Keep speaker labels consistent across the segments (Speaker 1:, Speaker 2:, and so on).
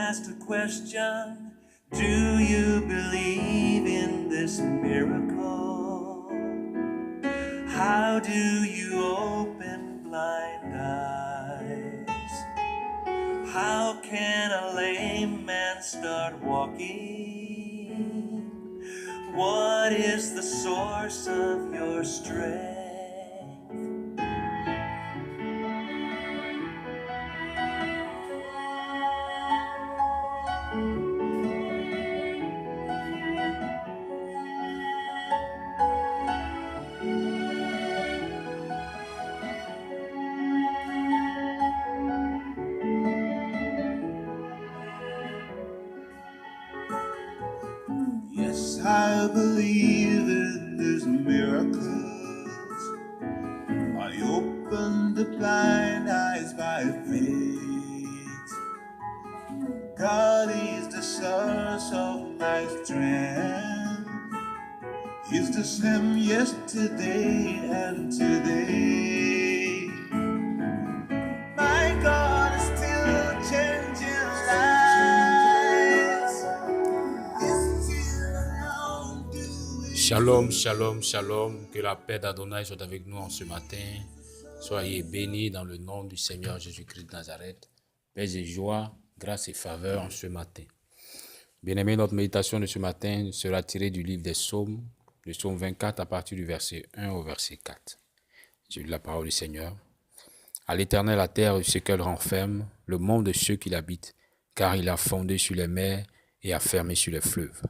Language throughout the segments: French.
Speaker 1: asked a question, do you believe in this miracle? How do you open blind eyes? How can a lame man start walking? What is the source of your strength? Yes, I believe in these miracles. I open the blind eyes by faith. God is the source of my strength. He's the same yesterday and today. My God is still changing lives. He's still around doing.
Speaker 2: Shalom, shalom, shalom. Que la paix d'Adonai soit avec nous en ce matin. Soyez bénis dans le nom du Seigneur Jésus-Christ de Nazareth. Paix et joie, grâce et faveur en ce matin. Bien-aimés, notre méditation de ce matin sera tirée du livre des Psaumes, le psaume 24 à partir du verset 1 au verset 4. J'ai lu la parole du Seigneur. À l'Éternel la terre et ce qu'elle renferme, le monde de ceux qui l'habitent, car il a fondé sur les mers et a fermé sur les fleuves.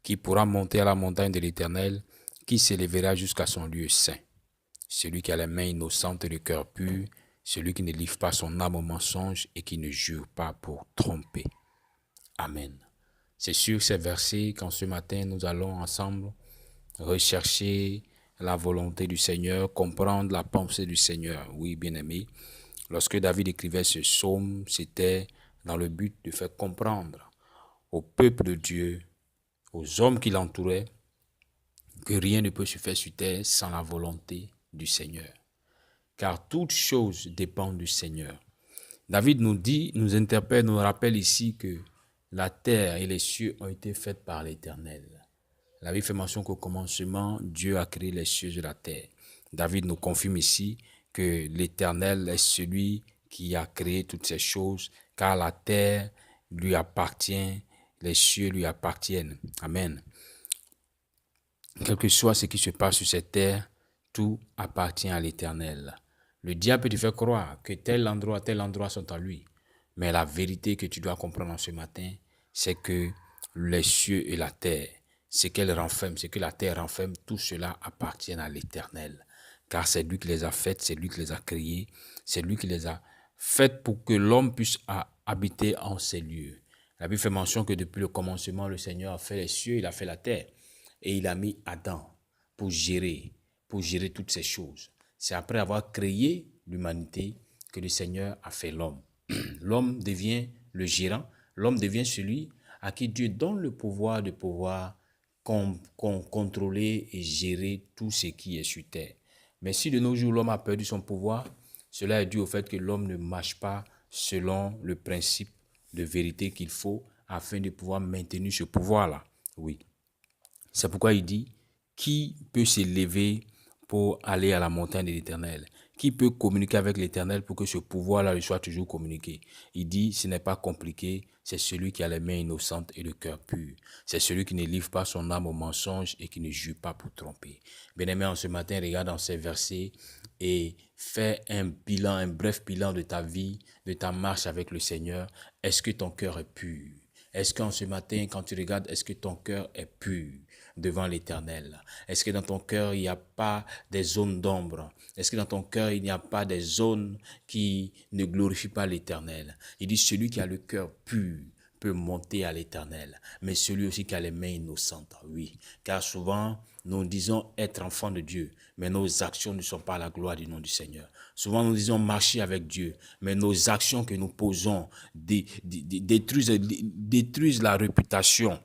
Speaker 2: Qui pourra monter à la montagne de l'Éternel, qui s'élèvera jusqu'à son lieu saint? Celui qui a les mains innocentes et le cœur pur, celui qui ne livre pas son âme au mensonge et qui ne jure pas pour tromper. Amen. C'est sur ces versets qu'en ce matin, nous allons ensemble rechercher la volonté du Seigneur, comprendre la pensée du Seigneur. Oui, bien-aimé, lorsque David écrivait ce psaume, c'était dans le but de faire comprendre au peuple de Dieu, aux hommes qui l'entouraient, que rien ne peut se faire sur terre sans la volonté du Seigneur. Car toutes choses dépendent du Seigneur. David nous dit, nous interpelle, nous rappelle ici que la terre et les cieux ont été faits par l'Éternel. La Bible fait mention qu'au commencement, Dieu a créé les cieux et la terre. David nous confirme ici que l'Éternel est celui qui a créé toutes ces choses, car la terre lui appartient, les cieux lui appartiennent. Amen. Quel que soit ce qui se passe sur cette terre, tout appartient à l'Éternel. Le diable peut te faire croire que tel endroit sont à lui. Mais la vérité que tu dois comprendre en ce matin, c'est que les cieux et la terre, ce qu'elle renferme, ce que la terre renferme, tout cela appartient à l'Éternel. Car c'est lui qui les a faites, c'est lui qui les a créées, c'est lui qui les a faites pour que l'homme puisse habiter en ces lieux. La Bible fait mention que depuis le commencement, le Seigneur a fait les cieux, il a fait la terre. Et il a mis Adam pour gérer toutes ces choses. C'est après avoir créé l'humanité que le Seigneur a fait l'homme. L'homme devient le gérant, l'homme devient celui à qui Dieu donne le pouvoir de pouvoir contrôler et gérer tout ce qui est sur terre. Mais si de nos jours l'homme a perdu son pouvoir, cela est dû au fait que l'homme ne marche pas selon le principe de vérité qu'il faut afin de pouvoir maintenir ce pouvoir-là. Oui. C'est pourquoi il dit, qui peut s'élever pour aller à la montagne de l'Éternel? Qui peut communiquer avec l'Éternel pour que ce pouvoir-là lui soit toujours communiqué? Il dit, ce n'est pas compliqué, c'est celui qui a les mains innocentes et le cœur pur. C'est celui qui ne livre pas son âme au mensonge et qui ne jure pas pour tromper. Bien-aimé, en ce matin, regarde dans ces versets et fais un bref bilan de ta vie, de ta marche avec le Seigneur. Est-ce que ton cœur est pur? Est-ce qu'en ce matin, quand tu regardes, est-ce que ton cœur est pur devant l'Éternel? Est-ce que dans ton cœur, il n'y a pas des zones d'ombre? Est-ce que dans ton cœur, il n'y a pas des zones qui ne glorifient pas l'Éternel? Il dit, celui qui a le cœur pur peut monter à l'Éternel, mais celui aussi qui a les mains innocentes, oui. Car souvent, nous disons être enfants de Dieu, mais nos actions ne sont pas à la gloire du nom du Seigneur. Souvent, nous disons marcher avec Dieu, mais nos actions que nous posons détruisent la réputation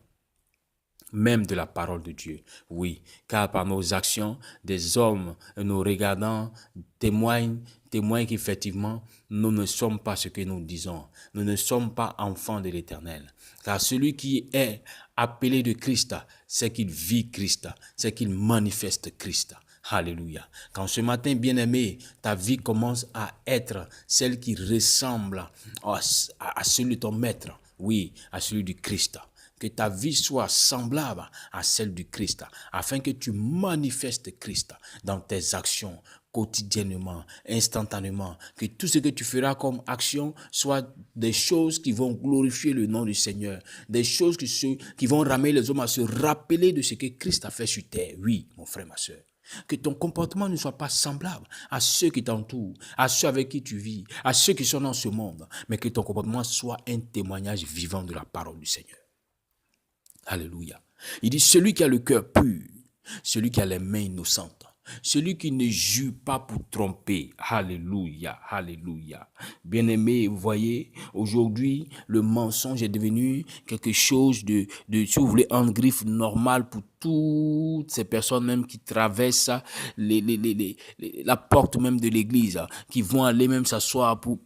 Speaker 2: même de la parole de Dieu. Oui, car par nos actions, des hommes nous regardant témoignent qu'effectivement, nous ne sommes pas ce que nous disons. Nous ne sommes pas enfants de l'Éternel. Car celui qui est appelé de Christ, c'est qu'il vit Christ, c'est qu'il manifeste Christ. Alléluia. Quand ce matin, bien-aimé, ta vie commence à être celle qui ressemble à celui de ton maître, oui, à celui du Christ. Que ta vie soit semblable à celle du Christ, afin que tu manifestes Christ dans tes actions quotidiennement, instantanément, que tout ce que tu feras comme action soit des choses qui vont glorifier le nom du Seigneur, des choses qui vont ramener les hommes à se rappeler de ce que Christ a fait sur terre. Oui, mon frère, ma soeur. Que ton comportement ne soit pas semblable à ceux qui t'entourent, à ceux avec qui tu vis, à ceux qui sont dans ce monde, mais que ton comportement soit un témoignage vivant de la parole du Seigneur. Alléluia. Il dit, celui qui a le cœur pur, celui qui a les mains innocentes, celui qui ne jure pas pour tromper. Alléluia, alléluia. Bien-aimé, vous voyez, aujourd'hui, le mensonge est devenu quelque chose de si vous voulez, en griffe normale pour toutes ces personnes même qui traversent la porte même de l'église, qui vont aller même s'asseoir pour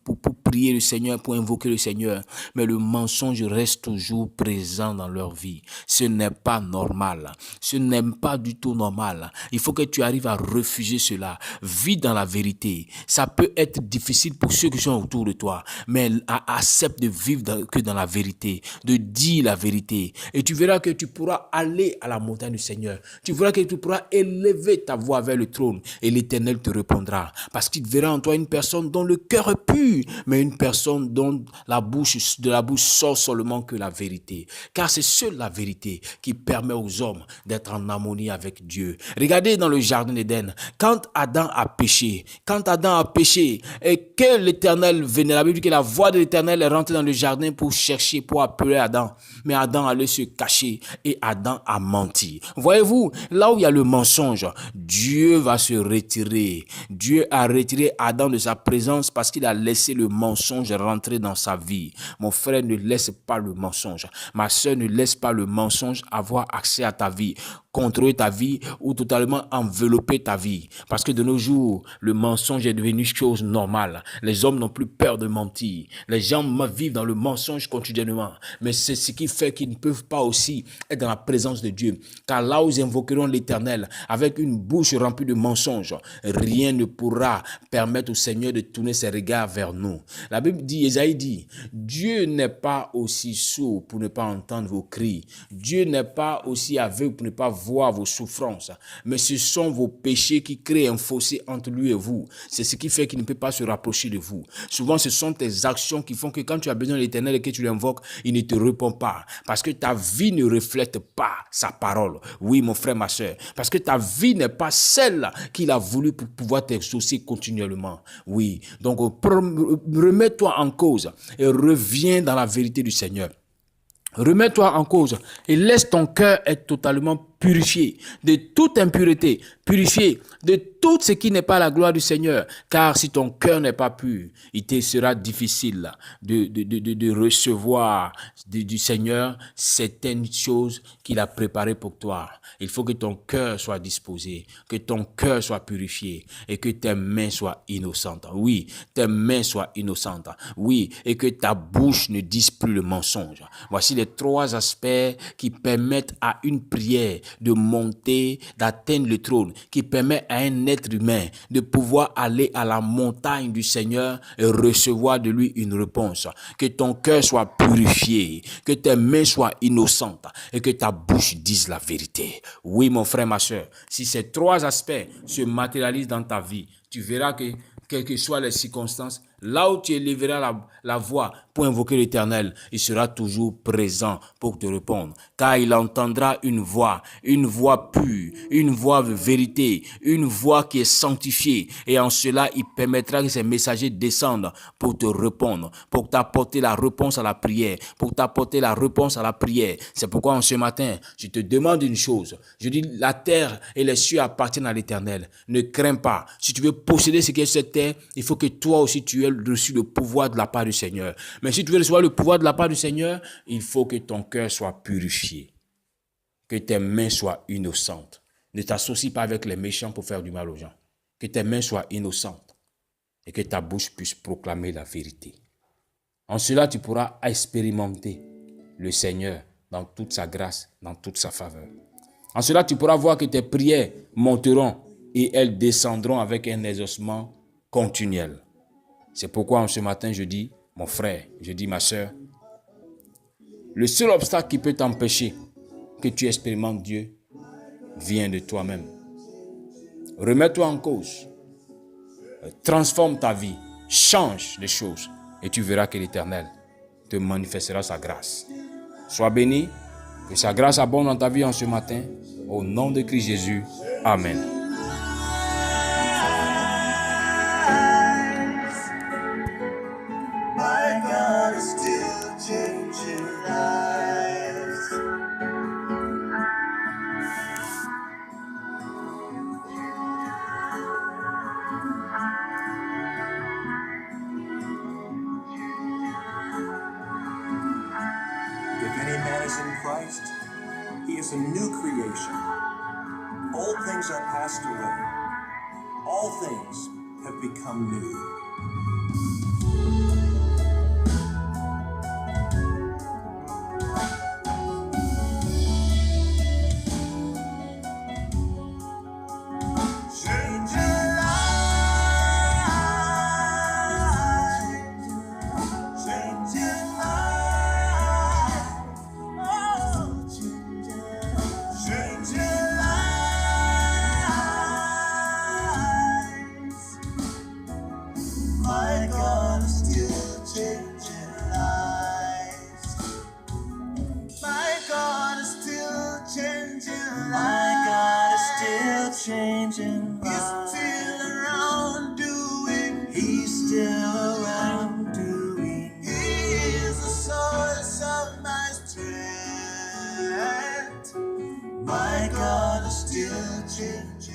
Speaker 2: prier le Seigneur, pour invoquer le Seigneur. Mais le mensonge reste toujours présent dans leur vie. Ce n'est pas normal. Ce n'est pas du tout normal. Il faut que tu arrives à refuser cela. Vis dans la vérité. Ça peut être difficile pour ceux qui sont autour de toi, mais accepte de vivre que dans la vérité, de dire la vérité. Et tu verras que tu pourras aller à la montagne du Seigneur. Tu verras que tu pourras élever ta voix vers le trône et l'Éternel te répondra. Parce qu'il verra en toi une personne dont le cœur est pur, mais une personne dont de la bouche sort seulement que la vérité. Car c'est seule la vérité qui permet aux hommes d'être en harmonie avec Dieu. Regardez dans le jardin d'Éden, quand Adam a péché, et que l'Éternel venait, la Bible dit que la voix de l'Éternel est rentrée dans le jardin pour chercher, pour appeler Adam. Mais Adam allait se cacher et Adam a menti. Voyez-vous, là où il y a le mensonge, Dieu va se retirer. Dieu a retiré Adam de sa présence parce qu'il a laissé le mensonge rentrer dans sa vie. Mon frère, ne laisse pas le mensonge. Ma soeur, ne laisse pas le mensonge avoir accès à ta vie, contrôler ta vie ou totalement envelopper ta vie. Parce que de nos jours, le mensonge est devenu chose normale. Les hommes n'ont plus peur de mentir. Les gens vivent dans le mensonge quotidiennement. Mais c'est ce qui fait qu'ils ne peuvent pas aussi être dans la présence de Dieu. Car là où ils invoqueront l'Éternel avec une bouche remplie de mensonges, rien ne pourra permettre au Seigneur de tourner ses regards vers nous. La Bible dit, Ésaïe dit, Dieu n'est pas aussi sourd pour ne pas entendre vos cris. Dieu n'est pas aussi aveugle pour ne pas voir vos souffrances. Mais ce sont vos péchés qui créent un fossé entre lui et vous. C'est ce qui fait qu'il ne peut pas se rapprocher de vous. Souvent, ce sont tes actions qui font que quand tu as besoin de l'Éternel et que tu l'invoques, il ne te répond pas. Parce que ta vie ne reflète pas sa parole. Oui, mon frère, ma soeur. Parce que ta vie n'est pas celle qu'il a voulu pour pouvoir t'exaucer continuellement. Oui. Donc, remets-toi en cause et reviens dans la vérité du Seigneur. Remets-toi en cause et laisse ton cœur être totalement purifié de toute impureté, purifié de tout ce qui n'est pas la gloire du Seigneur. Car si ton cœur n'est pas pur, il te sera difficile de recevoir du Seigneur certaines choses qu'il a préparées pour toi. Il faut que ton cœur soit disposé, que ton cœur soit purifié et que tes mains soient innocentes. Oui, tes mains soient innocentes. Oui, et que ta bouche ne dise plus le mensonge. Voici les 3 aspects qui permettent à une prière de monter, d'atteindre le trône, qui permet à un être humain de pouvoir aller à la montagne du Seigneur et recevoir de lui une réponse. Que ton cœur soit purifié, que tes mains soient innocentes et que ta bouche dise la vérité. Oui, mon frère, ma soeur, si ces 3 aspects se matérialisent dans ta vie, tu verras que, quelles que soient les circonstances, là où tu élèveras la voix pour invoquer l'Éternel, il sera toujours présent pour te répondre. Car il entendra une voix pure, une voix de vérité, une voix qui est sanctifiée. Et en cela, il permettra que ces messagers descendent pour te répondre, pour t'apporter la réponse à la prière, C'est pourquoi en ce matin, je te demande une chose. Je dis, la terre et les cieux appartiennent à l'Éternel. Ne crains pas. Si tu veux posséder ce qui est cette terre, il faut que toi aussi tu aies reçu le pouvoir de la part du Seigneur. Mais si tu veux recevoir le pouvoir de la part du Seigneur, il faut que ton cœur soit purifié. Que tes mains soient innocentes. Ne t'associe pas avec les méchants pour faire du mal aux gens. Que tes mains soient innocentes et que ta bouche puisse proclamer la vérité. En cela, tu pourras expérimenter le Seigneur dans toute sa grâce, dans toute sa faveur. En cela, tu pourras voir que tes prières monteront et elles descendront avec un exaucement continuel. C'est pourquoi en ce matin, je dis, mon frère, je dis ma soeur, le seul obstacle qui peut t'empêcher que tu expérimentes Dieu vient de toi-même. Remets-toi en cause. Transforme ta vie. Change les choses. Et tu verras que l'Éternel te manifestera sa grâce. Sois béni. Que sa grâce abonde dans ta vie en ce matin. Au nom de Christ Jésus. Amen.
Speaker 1: My God is still changing lives. If any man is in Christ, he is a new creation. Old things are passed away. All things have become new. My God is still changing lives. My God is still changing lives. My God is still changing lives. He's still around doing. He's still around doing. He is the source of my strength. My God is still changing.